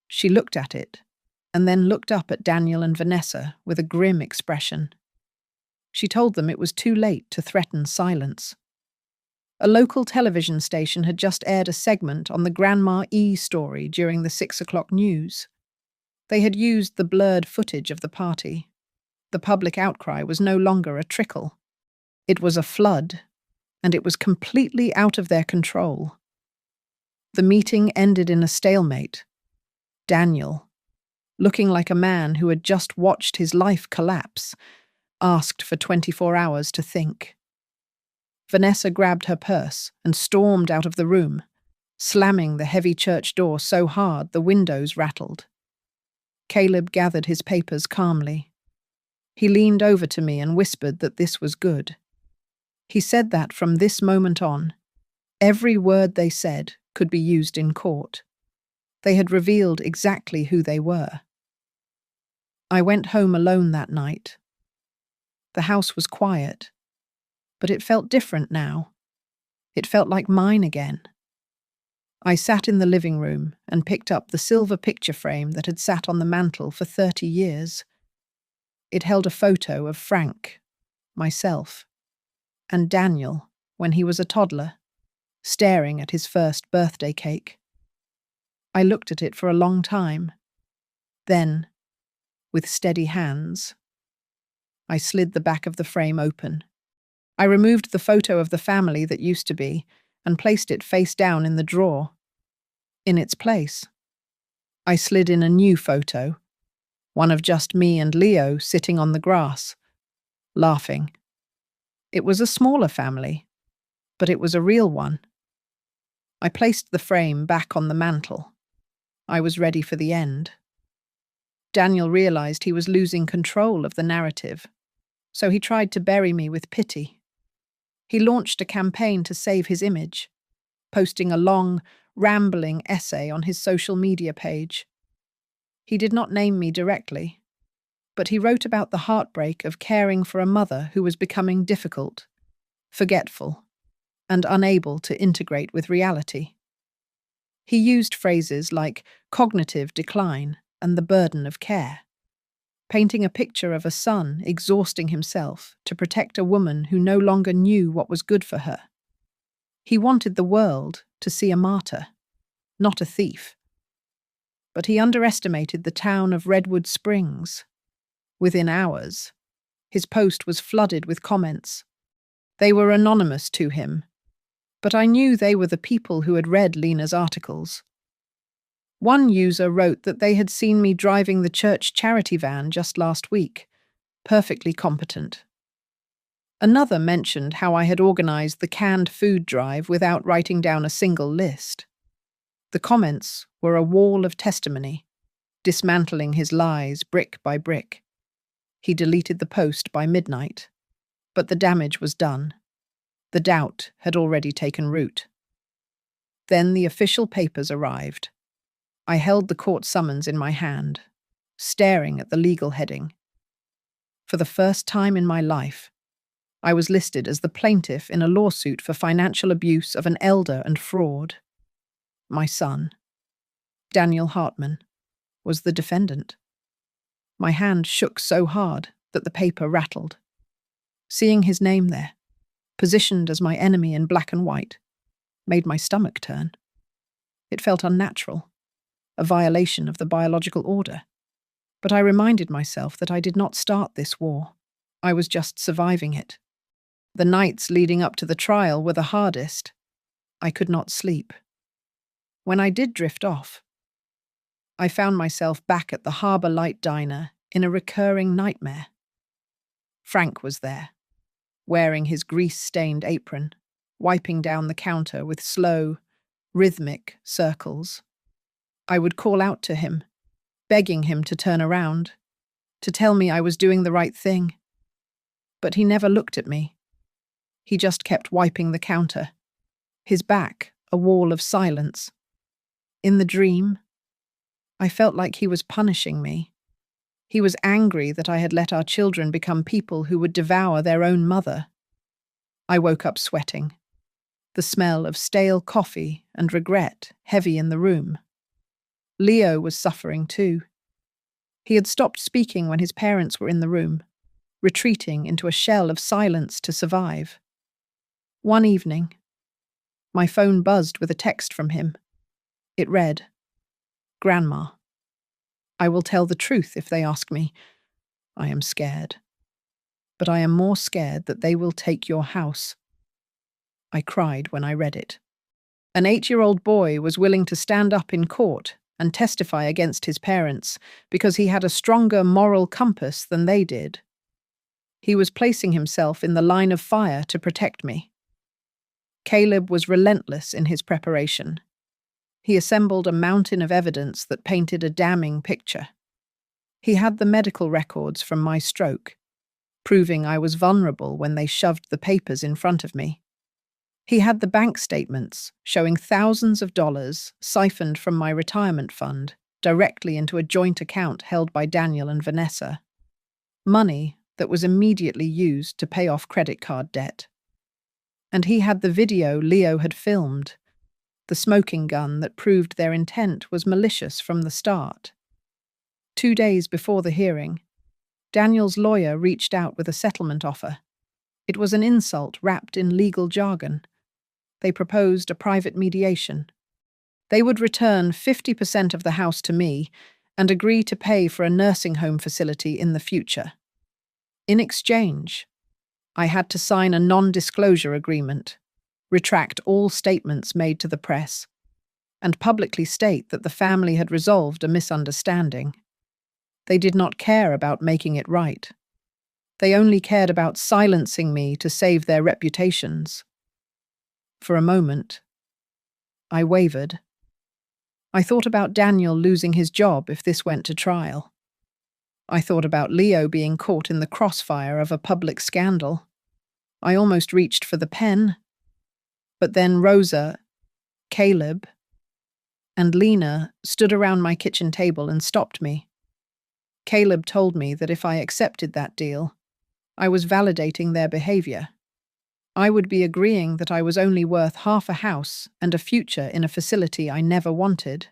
She looked at it, and then looked up at Daniel and Vanessa with a grim expression. She told them it was too late to threaten silence. A local television station had just aired a segment on the Grandma E story during the 6 o'clock news. They had used the blurred footage of the party. The public outcry was no longer a trickle. It was a flood, and it was completely out of their control. The meeting ended in a stalemate. Daniel, looking like a man who had just watched his life collapse, asked for 24 hours to think. Vanessa grabbed her purse and stormed out of the room, slamming the heavy church door so hard the windows rattled. Caleb gathered his papers calmly. He leaned over to me and whispered that this was good. He said that from this moment on, every word they said could be used in court. They had revealed exactly who they were. I went home alone that night. The house was quiet, but it felt different now. It felt like mine again. I sat in the living room and picked up the silver picture frame that had sat on the mantel for 30 years. It held a photo of Frank, myself, and Daniel when he was a toddler, staring at his first birthday cake. I looked at it for a long time. Then, with steady hands, I slid the back of the frame open. I removed the photo of the family that used to be and placed it face down in the drawer. In its place, I slid in a new photo, one of just me and Leo sitting on the grass, laughing. It was a smaller family, but it was a real one. I placed the frame back on the mantel. I was ready for the end. Daniel realized he was losing control of the narrative, so he tried to bury me with pity. He launched a campaign to save his image, posting a long, rambling essay on his social media page. He did not name me directly, but he wrote about the heartbreak of caring for a mother who was becoming difficult, forgetful, and unable to integrate with reality. He used phrases like cognitive decline and the burden of care, painting a picture of a son exhausting himself to protect a woman who no longer knew what was good for her. He wanted the world to see a martyr, not a thief. But he underestimated the town of Redwood Springs. Within hours, his post was flooded with comments. They were anonymous to him, but I knew they were the people who had read Lena's articles. One user wrote that they had seen me driving the church charity van just last week, perfectly competent. Another mentioned how I had organized the canned food drive without writing down a single list. The comments were a wall of testimony, dismantling his lies brick by brick. He deleted the post by midnight, but the damage was done. The doubt had already taken root. Then the official papers arrived. I held the court summons in my hand, staring at the legal heading. For the first time in my life, I was listed as the plaintiff in a lawsuit for financial abuse of an elder and fraud. My son, Daniel Hartman, was the defendant. My hand shook so hard that the paper rattled. Seeing his name there, positioned as my enemy in black and white, made my stomach turn. It felt unnatural, a violation of the biological order. But I reminded myself that I did not start this war. I was just surviving it. The nights leading up to the trial were the hardest. I could not sleep. When I did drift off, I found myself back at the Harbour Light Diner in a recurring nightmare. Frank was there, wearing his grease-stained apron, wiping down the counter with slow, rhythmic circles. I would call out to him, begging him to turn around, to tell me I was doing the right thing. But he never looked at me. He just kept wiping the counter, his back a wall of silence. In the dream, I felt like he was punishing me. He was angry that I had let our children become people who would devour their own mother. I woke up sweating, the smell of stale coffee and regret heavy in the room. Leo was suffering too. He had stopped speaking when his parents were in the room, retreating into a shell of silence to survive. One evening, My phone buzzed with a text from him. It read, "Grandma, I will tell the truth if they ask me. I am scared. But I am more scared that they will take your house." I cried when I read it. An 8-year-old boy was willing to stand up in court and testify against his parents because he had a stronger moral compass than they did. He was placing himself in the line of fire to protect me. Caleb was relentless in his preparation. He assembled a mountain of evidence that painted a damning picture. He had the medical records from my stroke, proving I was vulnerable when they shoved the papers in front of me. He had the bank statements showing thousands of dollars siphoned from my retirement fund directly into a joint account held by Daniel and Vanessa. Money that was immediately used to pay off credit card debt. And he had the video Leo had filmed, the smoking gun that proved their intent was malicious from the start. 2 days before the hearing, Daniel's lawyer reached out with a settlement offer. It was an insult wrapped in legal jargon. They proposed a private mediation. They would return 50% of the house to me and agree to pay for a nursing home facility in the future. In exchange, I had to sign a non-disclosure agreement, retract all statements made to the press, and publicly state that the family had resolved a misunderstanding. They did not care about making it right. They only cared about silencing me to save their reputations. For a moment, I wavered. I thought about Daniel losing his job if this went to trial. I thought about Leo being caught in the crossfire of a public scandal. I almost reached for the pen. But then Rosa, Caleb, and Lena stood around my kitchen table and stopped me. Caleb told me that if I accepted that deal, I was validating their behavior. I would be agreeing that I was only worth half a house and a future in a facility I never wanted.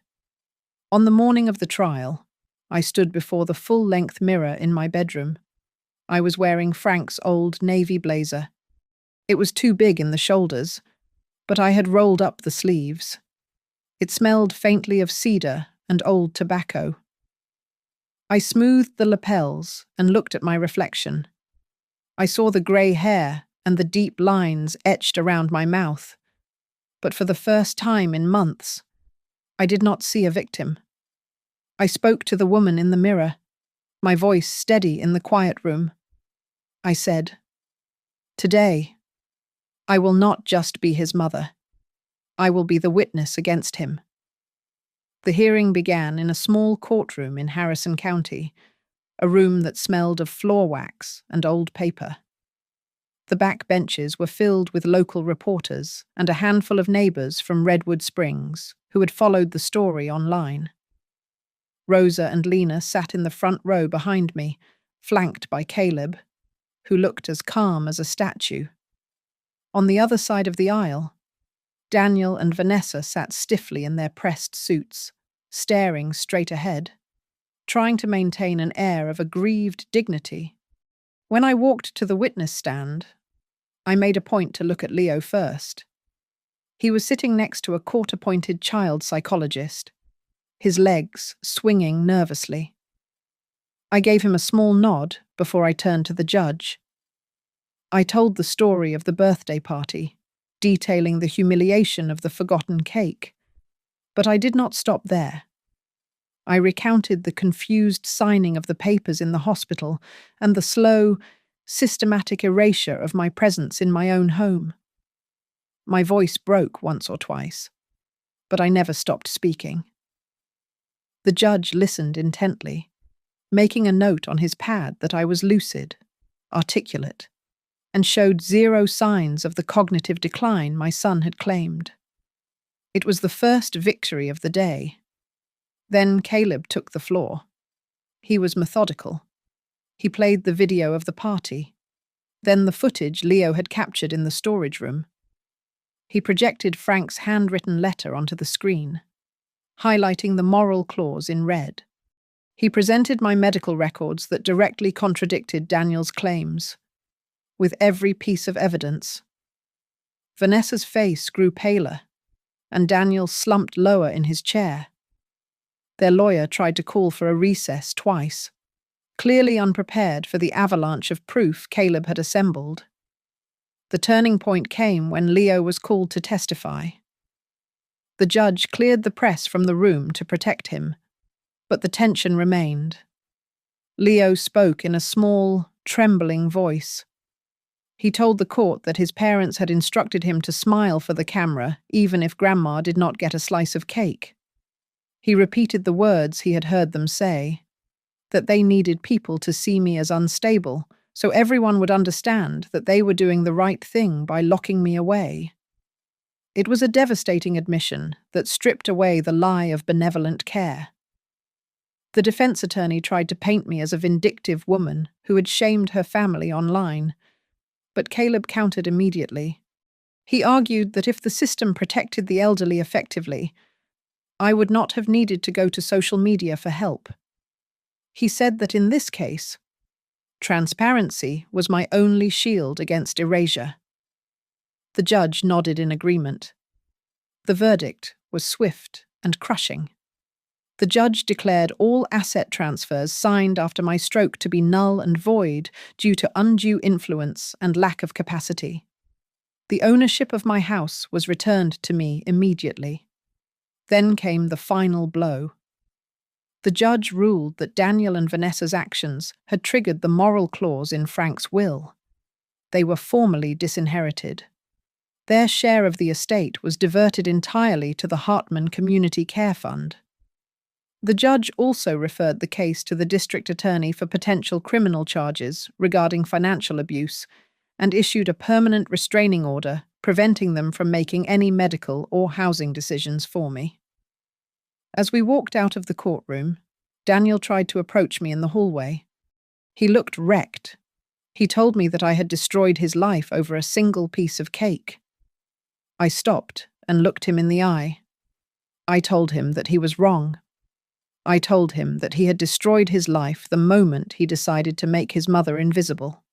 On the morning of the trial, I stood before the full-length mirror in my bedroom. I was wearing Frank's old navy blazer. It was too big in the shoulders, but I had rolled up the sleeves. It smelled faintly of cedar and old tobacco. I smoothed the lapels and looked at my reflection. I saw the grey hair and the deep lines etched around my mouth. But for the first time in months, I did not see a victim. I spoke to the woman in the mirror, my voice steady in the quiet room. I said, "Today, I will not just be his mother. I will be the witness against him." The hearing began in a small courtroom in Harrison County, a room that smelled of floor wax and old paper. The back benches were filled with local reporters and a handful of neighbors from Redwood Springs who had followed the story online. Rosa and Lena sat in the front row behind me, flanked by Caleb, who looked as calm as a statue. On the other side of the aisle, Daniel and Vanessa sat stiffly in their pressed suits, staring straight ahead, trying to maintain an air of aggrieved dignity. When I walked to the witness stand, I made a point to look at Leo first. He was sitting next to a court-appointed child psychologist, his legs swinging nervously. I gave him a small nod before I turned to the judge. I told the story of the birthday party, detailing the humiliation of the forgotten cake. But I did not stop there. I recounted the confused signing of the papers in the hospital and the slow, systematic erasure of my presence in my own home. My voice broke once or twice, but I never stopped speaking. The judge listened intently, making a note on his pad that I was lucid, articulate, and showed zero signs of the cognitive decline my son had claimed. It was the first victory of the day. Then Caleb took the floor. He was methodical. He played the video of the party, then the footage Leo had captured in the storage room. He projected Frank's handwritten letter onto the screen, highlighting the moral clause in red. He presented my medical records that directly contradicted Daniel's claims. With every piece of evidence, Vanessa's face grew paler, and Daniel slumped lower in his chair. Their lawyer tried to call for a recess twice, clearly unprepared for the avalanche of proof Caleb had assembled. The turning point came when Leo was called to testify. The judge cleared the press from the room to protect him, but the tension remained. Leo spoke in a small, trembling voice. He told the court that his parents had instructed him to smile for the camera, even if Grandma did not get a slice of cake. He repeated the words he had heard them say, that they needed people to see me as unstable, so everyone would understand that they were doing the right thing by locking me away. It was a devastating admission that stripped away the lie of benevolent care. The defense attorney tried to paint me as a vindictive woman who had shamed her family online, but Caleb countered immediately. He argued that if the system protected the elderly effectively, I would not have needed to go to social media for help. He said that in this case, transparency was my only shield against erasure. The judge nodded in agreement. The verdict was swift and crushing. The judge declared all asset transfers signed after my stroke to be null and void due to undue influence and lack of capacity. The ownership of my house was returned to me immediately. Then came the final blow. The judge ruled that Daniel and Vanessa's actions had triggered the moral clause in Frank's will. They were formally disinherited. Their share of the estate was diverted entirely to the Hartman Community Care Fund. The judge also referred the case to the district attorney for potential criminal charges regarding financial abuse and issued a permanent restraining order preventing them from making any medical or housing decisions for me. As we walked out of the courtroom, Daniel tried to approach me in the hallway. He looked wrecked. He told me that I had destroyed his life over a single piece of cake. I stopped and looked him in the eye. I told him that he was wrong. I told him that he had destroyed his life the moment he decided to make his mother invisible.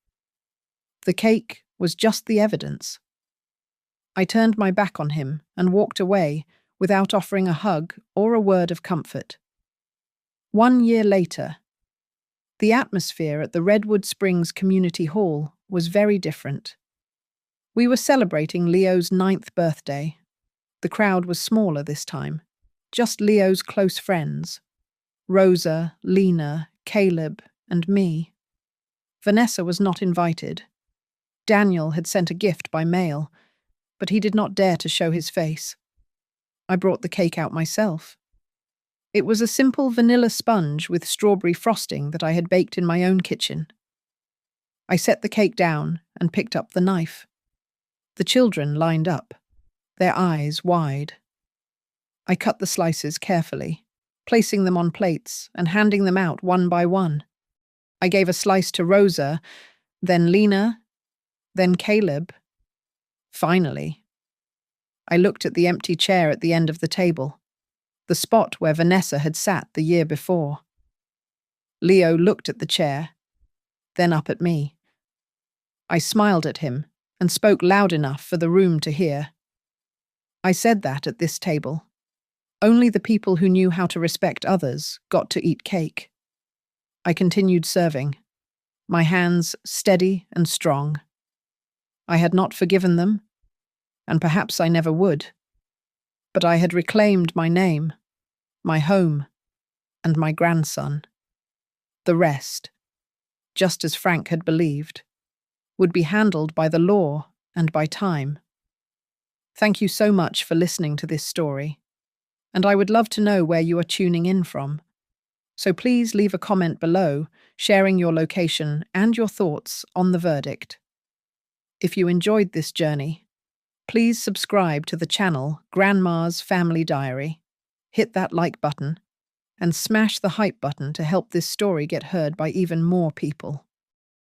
The cake was just the evidence. I turned my back on him and walked away without offering a hug or a word of comfort. 1 year later, the atmosphere at the Redwood Springs Community Hall was very different. We were celebrating Leo's 9th birthday. The crowd was smaller this time, just Leo's close friends. Rosa, Lena, Caleb, and me. Vanessa was not invited. Daniel had sent a gift by mail, but he did not dare to show his face. I brought the cake out myself. It was a simple vanilla sponge with strawberry frosting that I had baked in my own kitchen. I set the cake down and picked up the knife. The children lined up, their eyes wide. I cut the slices carefully, placing them on plates and handing them out one by one. I gave a slice to Rosa, then Lena, then Caleb. Finally, I looked at the empty chair at the end of the table, the spot where Vanessa had sat the year before. Leo looked at the chair, then up at me. I smiled at him and spoke loud enough for the room to hear. I said that at this table, only the people who knew how to respect others got to eat cake. I continued serving, my hands steady and strong. I had not forgiven them, and perhaps I never would, but I had reclaimed my name, my home, and my grandson. The rest, just as Frank had believed, would be handled by the law and by time. Thank you so much for listening to this story, and I would love to know where you are tuning in from. So please leave a comment below, sharing your location and your thoughts on the verdict. If you enjoyed this journey, please subscribe to the channel Grandma's Family Diary, hit that like button, and smash the hype button to help this story get heard by even more people.